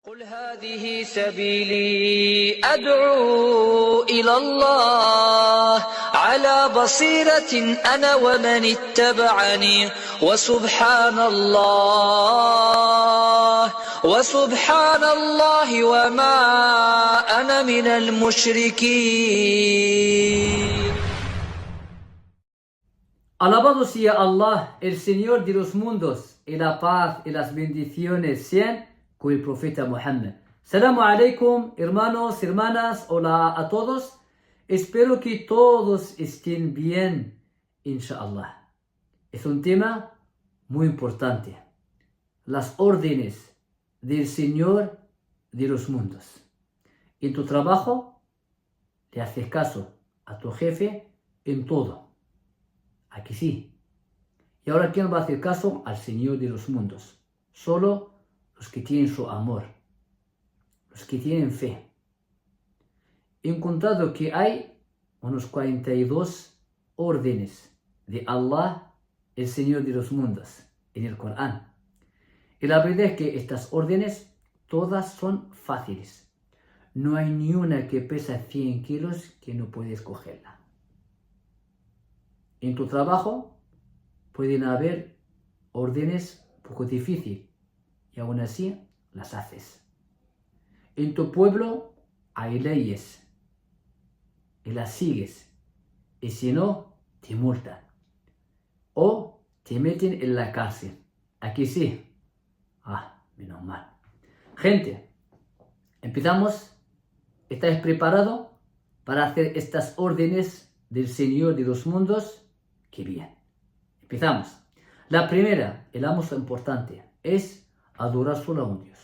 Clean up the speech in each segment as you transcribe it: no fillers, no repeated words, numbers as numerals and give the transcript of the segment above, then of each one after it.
قل هذه سبيلي أدعو إلى الله على بصيرة أنا ومن اتبعني وسبحان الله وما أنا من المشركين. Alabado sea Allah, el Señor de los mundos, y la paz y las bendiciones sean con el profeta Muhammad. Salamu alaikum, hermanos, hermanas, hola a todos. Espero que todos estén bien, inshallah. Es un tema muy importante. Las órdenes del Señor de los mundos. En tu trabajo, le haces caso a tu jefe en todo. Aquí sí. Y ahora, ¿quién va a hacer caso al Señor de los mundos? Solo los que tienen su amor, los que tienen fe. He encontrado que hay unos 42 órdenes de Allah, el Señor de los mundos, en el Corán. Y la verdad es que estas órdenes todas son fáciles. No hay ni una que pesa 100 kilos que no puedes cogerla. En tu trabajo pueden haber órdenes un poco difíciles y aún así las haces. En tu pueblo hay leyes y las sigues, y si no, te multan o te meten en la cárcel. Aquí sí. Menos mal. Gente, empezamos. ¿Estáis preparados para hacer estas órdenes del Señor de los mundos? ¡Qué bien! Empezamos. La primera, y la más importante, es adorar solo a un Dios.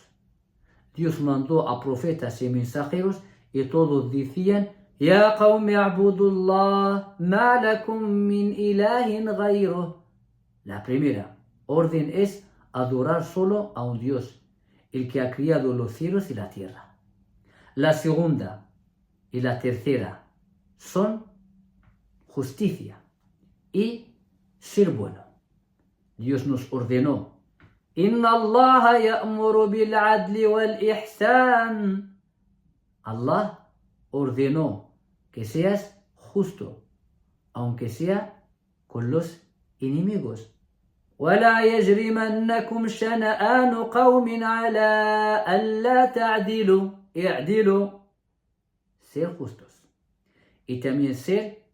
Dios mandó a profetas y mensajeros y todos decían: Ya qawmi a'budullah ma lakum min ilahin ghayruh. La primera orden es adorar solo a un Dios, el que ha criado los cielos y la tierra. La segunda y la tercera son justicia y ser bueno. Dios nos ordenó: Inna Allah ya'muru bil adli wal ihsan. Allah ordenó que seas justo, aunque sea con los enemigos. ولا يجرمنكم شنآن قوم على ألا تعدلوا اعدلوا. Ser justos y también ser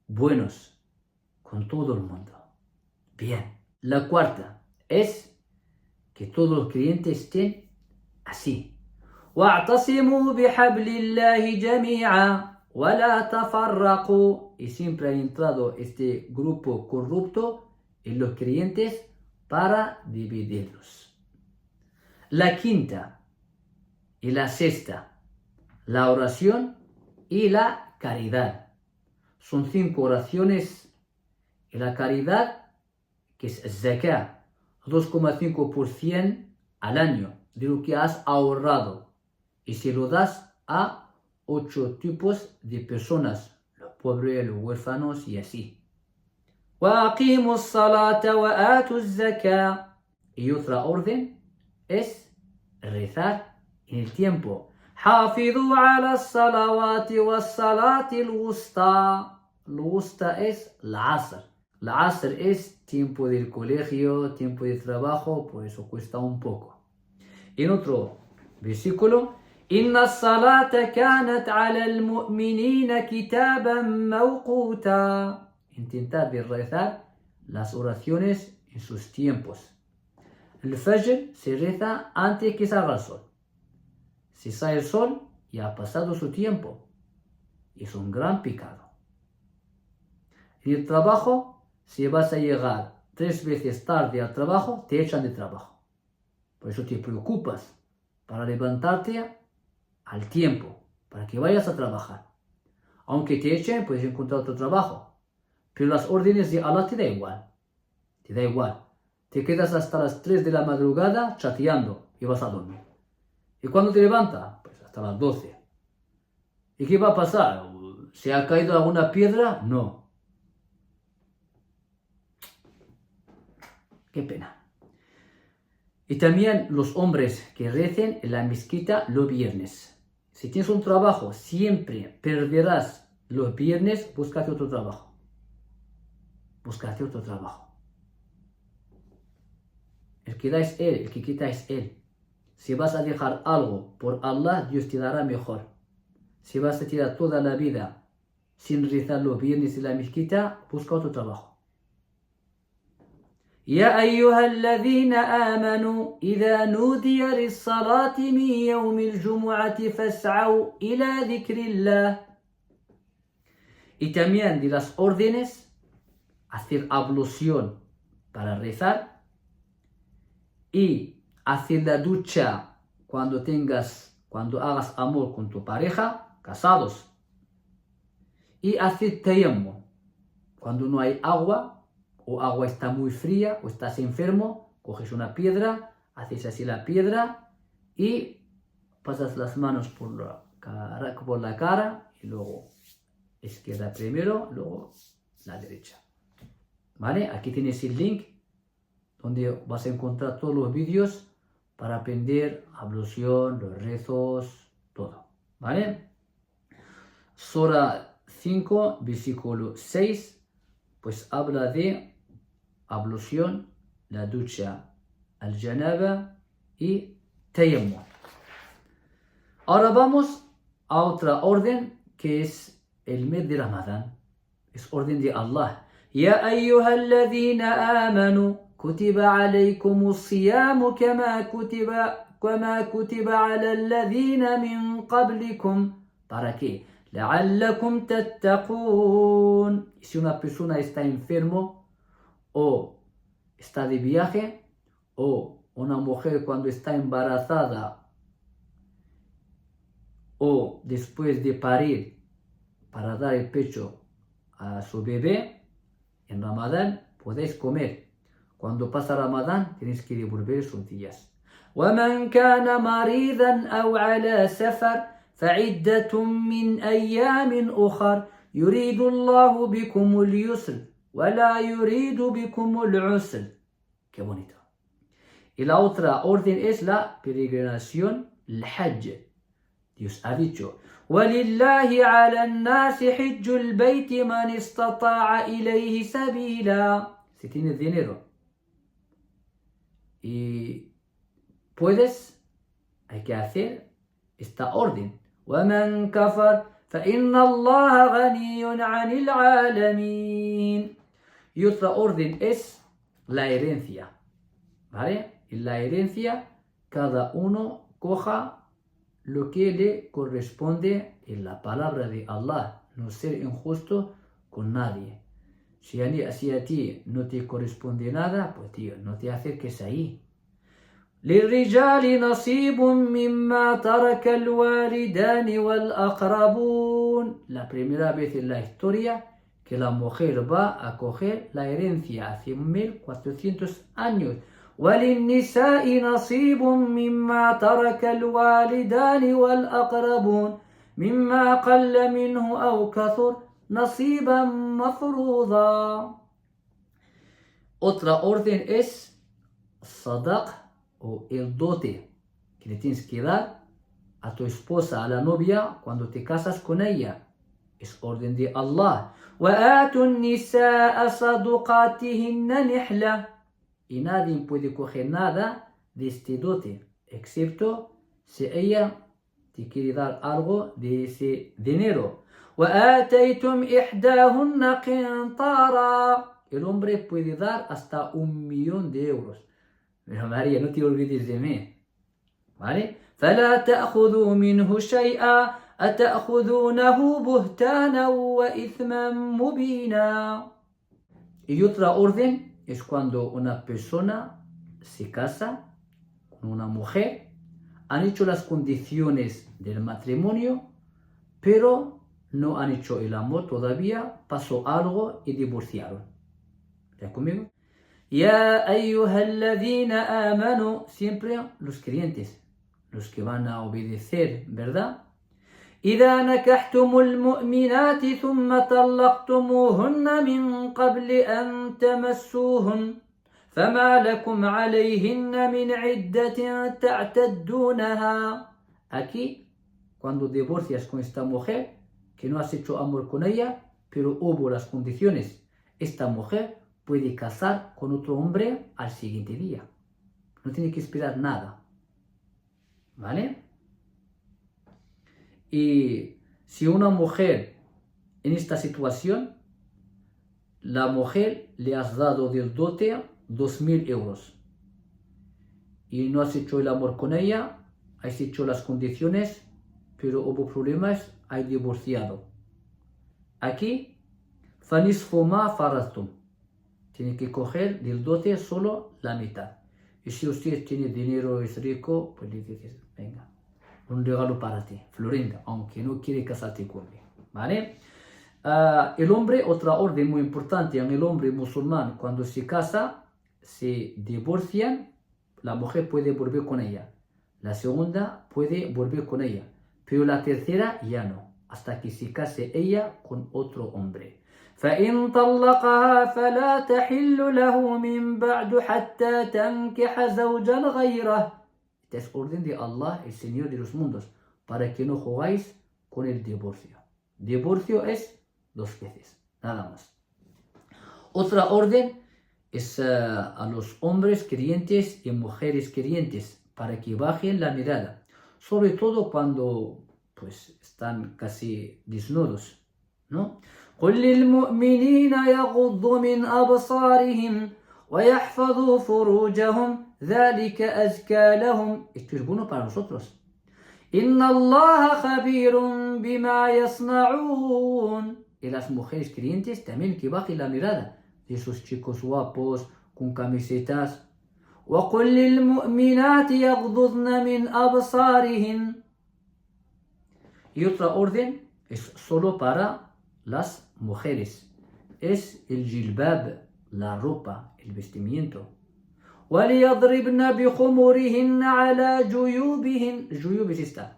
buenos con todo el mundo. Bien. La cuarta es que todos los creyentes estén así. واعتصموا بحبل الله جميعا ولا تفرقوا. Y siempre ha entrado este grupo corrupto en los creyentes para dividirlos. La quinta y la sexta, la oración y la caridad. Son 5 oraciones. Y la caridad, que es zakah, 2,5% al año de lo que has ahorrado. Y se lo das a 8 tipos de personas, los pobres, los huérfanos y así. وَأَقِيمُوا الصَّلَاةَ وَآتُوا الزَّكَاةَ. Y otra orden es rezar en el tiempo. حافظوا على الصلوات والصلاة الوسطى. الوسطى es la asr. La asr es tiempo del colegio, tiempo de trabajo, por eso cuesta un poco. En otro versículo, إن الصلاة كانت على المؤمنين كتابا موقوتا. Intentar de rezar las oraciones en sus tiempos. El Fajr se reza antes que salga el sol. Si sale el sol, ya ha pasado su tiempo. Y es un gran pecado. En el trabajo, si vas a llegar 3 veces tarde al trabajo, te echan de trabajo. Por eso te preocupas para levantarte al tiempo, para que vayas a trabajar. Aunque te echen, puedes encontrar otro trabajo. Pero las órdenes de Allah te da igual. Te da igual. Te quedas hasta las 3 de la madrugada chateando y vas a dormir. ¿Y cuándo te levantas? Pues hasta las 12. ¿Y qué va a pasar? ¿Se ha caído alguna piedra? No. Qué pena. Y también los hombres que recen en la mezquita los viernes. Si tienes un trabajo, siempre perderás los viernes, búscate otro trabajo. Búscate otro trabajo. El que da es Él, el que quita es Él. Si vas a dejar algo por Allah, Dios te dará mejor. Si vas a tirar toda la vida sin rezar los viernes en la mezquita, busca otro trabajo. يا أيها الذين آمنوا إذا نودي للصلاة من يوم الجمعة فاسعوا إلى ذكر الله. Y también de las órdenes, hacer ablución para rezar y hacer la ducha cuando hagas amor con tu pareja, casados. Y hacer tayammum cuando no hay agua, o agua está muy fría, o estás enfermo, coges una piedra, haces así la piedra y pasas las manos por la cara y luego izquierda primero, luego la derecha. ¿Vale? Aquí tienes el link donde vas a encontrar todos los vídeos para aprender ablución, los rezos, todo. ¿Vale? Sura 5, versículo 6, pues habla de ablución, la ducha, al-janaba y tayammum. Ahora vamos a otra orden que es el mes de Ramadán. Es orden de Allah. Ya ayyuhalladhina amanu kutiba alaykumus siyamu kama kutiba ala alladhina min qablikum. ¿Para qué? لعلكم تتقون. Si una persona está enfermo o está de viaje, o una mujer cuando está embarazada o después de parir para dar el pecho a su bebé, en Ramadán podéis comer. Cuando pasa Ramadán tenéis que devolver sus días. وَمَنْ كَانَ مَرِيضًا أَوْ عَلَى سَفَرٍ فعدة من أيام أخر يريد الله بكم اليسر ولا يريد بكم العسر. Qué bonito. Y la otra orden es la peregrinación, el hajj. Dios ha dicho: ولله على الناس حج البيت من استطاع إليه سبيلا. Si tienes dinero y puedes, hay que hacer esta orden. ومن كفر فإن الله غني عن العالمين. Y otra orden es la herencia, ¿vale? En la herencia cada uno coja lo que le corresponde en la palabra de Allah, no ser injusto con nadie. Si a ti no te corresponde nada, pues tío, no te acerques ahí. للرجال نصيب مما ترك الوالدان والأقربون. La primera vez en la historia que la mujer va a coger la herencia hace 1400 años. وللنساء نصيب مما ترك الوالدان والأقربون مما قل منه أو كثر نصيبا مفروضا. Otra orden es sadaq, o el dote que le tienes que dar a tu esposa, a la novia, cuando te casas con ella. Es orden de Allah. وَآتُوا النِّسَاءَ صَدُقَاتِهِنَّ نِحْلَةً. Y nadie puede coger nada de este dote, excepto si ella te quiere dar algo de ese dinero. وَآتَيْتُمْ إِحْدَاهُنَّ قِنْطَارًا. El hombre puede dar hasta 1.000.000 de euros. Pero María, no te olvides de mí, ¿vale? فَلَا تَأْخُذُوا مِنْهُ شَيْئًا أَتَأْخُذُونَهُ بُهْتَانًا وَإِثْمًا مُبِينًا. Y otra orden es cuando una persona se casa con una mujer, han hecho las condiciones del matrimonio, pero no han hecho el amor todavía, pasó algo y divorciaron. ¿Estás conmigo? Ya ayyuhalladhina amanu, siempre los creyentes, los que van a obedecer, ¿verdad? إذا نكحتم المؤمنات ثم طلقتموهن من قبل أن تمسوهن فما لكم عليهن من عدة تعتدونها. Aquí, cuando divorcias con esta mujer, que no has hecho amor con ella, pero hubo las condiciones, esta mujer puede casar con otro hombre al siguiente día. No tiene que esperar nada. ¿Vale? Y si una mujer en esta situación, la mujer le has dado del dote 2.000 euros y no has hecho el amor con ella, has hecho las condiciones, pero hubo problemas, hay divorciado. Aquí, fanisfu ma faradtum. Tiene que coger del dote solo la mitad. Y si usted tiene dinero, es rico, pues le dices, venga, un regalo para ti, Florinda, aunque no quiere casarte conmigo, ¿vale? El hombre, otra orden muy importante en el hombre musulmán, cuando se casa, se divorcian, la mujer puede volver con ella, la segunda puede volver con ella, pero la tercera ya no, hasta que se case ella con otro hombre. فإن طلقها فلا تحل له من بعد حتى تنكح زوجا غيره. Esta es orden de Allah, el Señor de los mundos, para que no jugáis con el divorcio. Divorcio es 2 veces, nada más. Otra orden es a los hombres creyentes y mujeres creyentes, para que bajen la mirada, sobre todo cuando pues están casi desnudos, ¿no? قل للمؤمنين يغضوا من أبصارهم ويحفظوا فروجهم ذلك أزكى لهم. Esto es bueno para nosotros. إن الله خبير بما يصنعون. Y las mujeres creyentes también que bajen la mirada de esos chicos guapos con camisetas. وقل للمؤمنات يغضضن من أبصارهن. Y otra orden es solo para las mujeres, es el jilbab, la ropa, el vestimiento. وَلِيَضْرِبْنَ بِخُمُرِهِنَّ عَلَى جُيُوبِهِنَّ. Juyub es esta,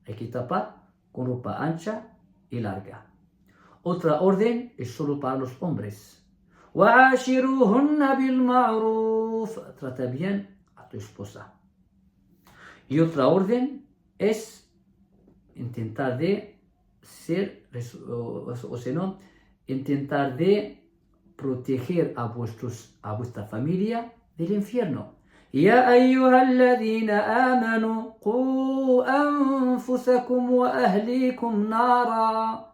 hay que tapar con ropa ancha y larga. Otra orden es solo para los hombres. وَعَاشِرُوهُنَّ بِالْمَعْرُوفِ. Trata bien a tu esposa. Y otra orden es intentar de ser, o sea, no, intentar de proteger a vuestra familia del infierno. يا أيها الذين آمنوا قوا أنفسكم وأهليكم نارا.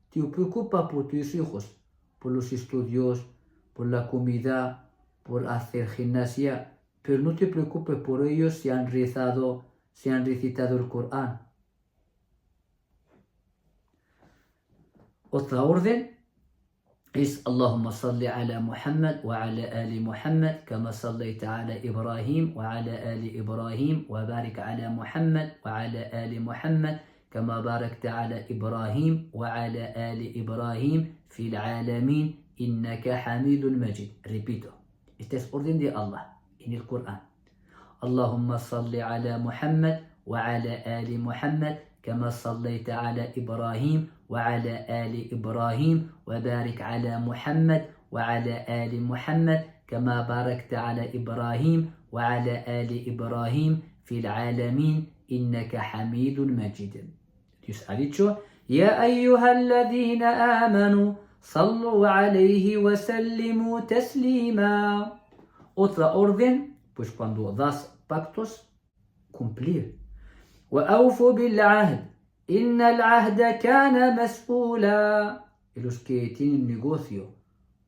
Te preocupa por tus hijos, por los estudios, por la comida, por hacer gimnasia, pero no te preocupes por ellos si han recitado el Corán. Otra orden es Allahumma salli ala Muhammad wa ala ali Muhammad kama sallaita ala Ibrahim wa ala ali Ibrahim wa barik ala Muhammad wa ala ali Muhammad kama barakta ala Ibrahim wa ala ali Ibrahim fil alamin innaka hamidun majid. Repito, esta es orden de Allah en el Corán. Allahumma salli ala Muhammad wa ala ali Muhammad كما صليت على إبراهيم وعلى آل إبراهيم وبارك على محمد وعلى آل محمد كما باركت على إبراهيم وعلى آل إبراهيم في العالمين إنك حميد مجيد. Dios ha dicho, يا أيها الذين آمنوا صلوا عليه وسلموا تسليما. Otra orden, pues cuando das pactos, cumplir. وأوفوا بالعهد إن العهد كان مسؤولا. Y los que tienen negocio,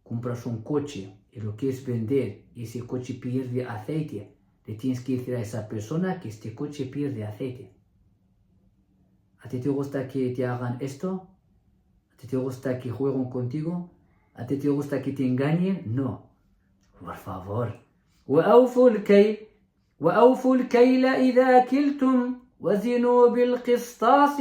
compras un coche y lo quieres vender y ese coche pierde aceite, le tienes que decir a esa persona que este coche pierde aceite. ¿A ti te gusta que te hagan esto? ¿A ti te gusta que jueguen contigo? ¿A ti te gusta que te engañen? No. Por favor. وأوفوا الكيل إذا كلتم وزنوا بالقسطاس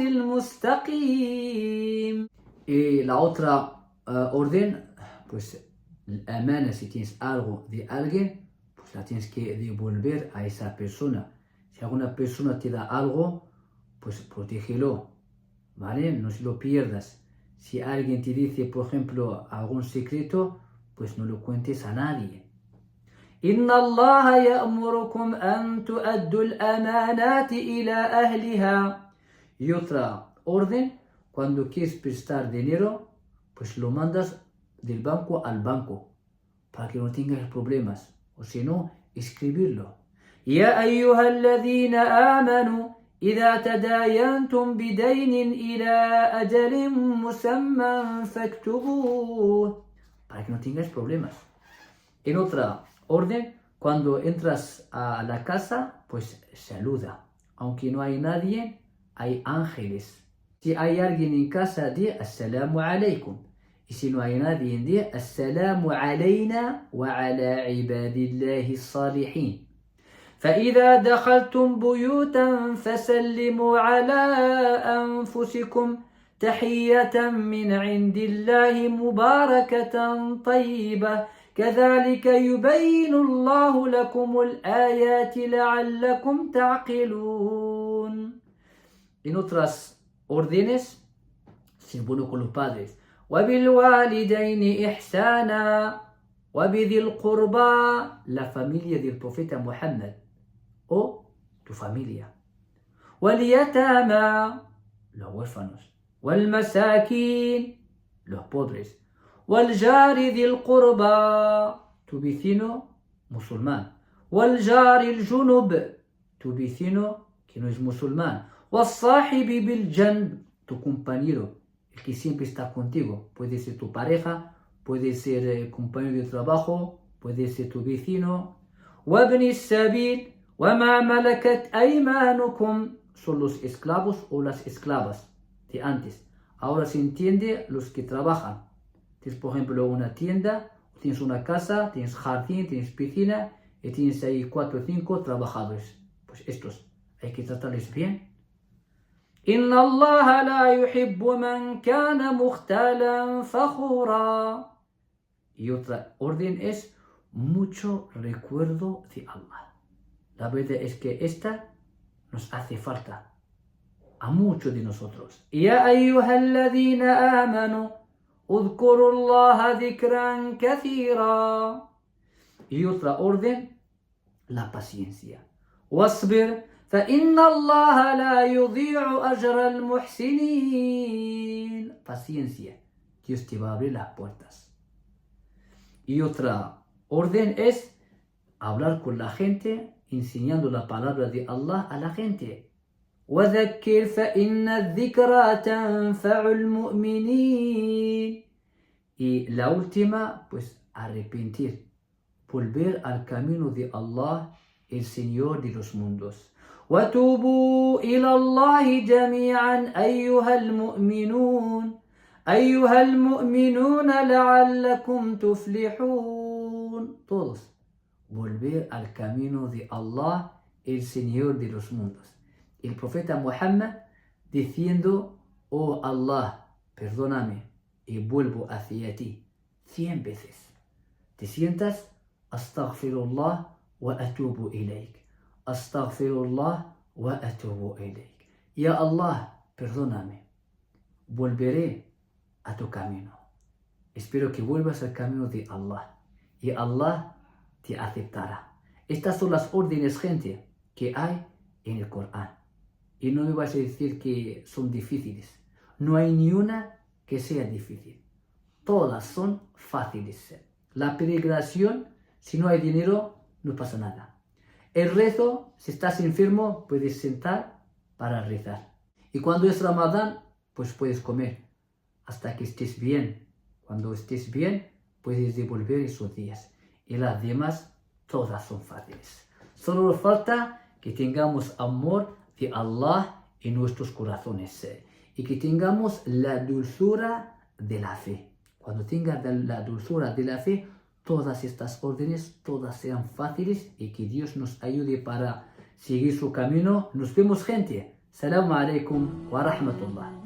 المستقيم. Y la otra orden, pues la amana, si tienes algo de alguien, pues la tienes que devolver a esa persona. Si alguna persona te da algo, pues protégelo, ¿vale? No se lo pierdas. Si alguien te dice, por ejemplo, algún secreto, pues no lo cuentes a nadie. إن الله يأمركم أن تؤدوا الأمانات إلى أهلها. Y otra orden, cuando quieres prestar dinero, pues lo mandas del banco al banco, para que no tengas problemas, o si no, escribirlo. يا أيها الذين آمنوا إذا تداينتم بدين إلى أجل مسمى فاكتبوه, para que no tengas problemas. En otra orden, cuando entras a la casa, pues saluda. Aunque no hay nadie, hay ángeles. Si hay alguien en casa, di Assalamu alaikum. Y si no hay nadie, di Assalamu alayna wa ala ibadillahi salihin. فإذا دخلتم بيوتا فسلموا على أنفسكم تحية من عند الله مباركة طيبة كذلك يبين الله لكم الآيات لعلكم تعقلون. En otras órdenes, ser bueno con los padres. وبالوالدين إحسانا وبذي القربى, la familia del profeta Muhammad o tu familia. واليتامى, los huérfanos. والمساكين, los pobres. والجار ذي القربى, tu vecino musulmán. والجار الجنب, tu vecino que no es musulmán. والصاحب بالجنب, tu compañero, el que siempre está contigo. Puede ser tu pareja, puede ser compañero de trabajo, puede ser tu vecino. وابن السبيل وما ملكت أيمانكم, son los esclavos o las esclavas de antes. Ahora se entiende los que trabajan. Tienes, por ejemplo, una tienda, tienes una casa, tienes jardín, tienes piscina y tienes ahí 4 o 5 trabajadores. Pues estos hay que tratarles bien. إن الله لا يحب من كان مختالا فخورا. Y otra orden es mucho recuerdo de Allah. La verdad es que esta nos hace falta a muchos de nosotros. يا أيها الذين آمنوا اذكروا الله ذكرا كثيرا. Y otra orden, la paciencia. واصبر فإن الله لا يضيع أجر المحسنين. Paciencia, Dios te va a abrir las puertas. Y otra orden es hablar con la gente, enseñando la palabra de Allah a la gente. وذكر فإن الذكرى تنفع المؤمنين. Y la última, pues arrepentir, volver al camino de Allah, el Señor de los mundos. وتوبوا إلى الله جميعا أيها المؤمنون لعلكم تفلحون. Todos, volver al camino de Allah, el Señor de los mundos. El profeta Muhammad diciendo, oh Allah, perdóname y vuelvo hacia ti 100 veces. Te sientas, astaghfirullah wa atubu ilayk. Astaghfirullah wa atubu ilayk. Ya Allah, perdóname. Volveré a tu camino. Espero que vuelvas al camino de Allah. Y Allah te aceptará. Estas son las órdenes, gente, que hay en el Corán. Y no me vas a decir que son difíciles. No hay ni una que sea difícil. Todas son fáciles. La peregrinación, si no hay dinero, no pasa nada. El rezo, si estás enfermo, puedes sentar para rezar. Y cuando es Ramadán, pues puedes comer hasta que estés bien. Cuando estés bien, puedes devolver esos días. Y las demás, todas son fáciles. Solo nos falta que tengamos amor de Allah en nuestros corazones y que tengamos la dulzura de la fe. Cuando tengas la dulzura de la fe, todas estas órdenes, todas sean fáciles y que Dios nos ayude para seguir su camino. Nos vemos, gente. Salamu alaikum wa rahmatullah.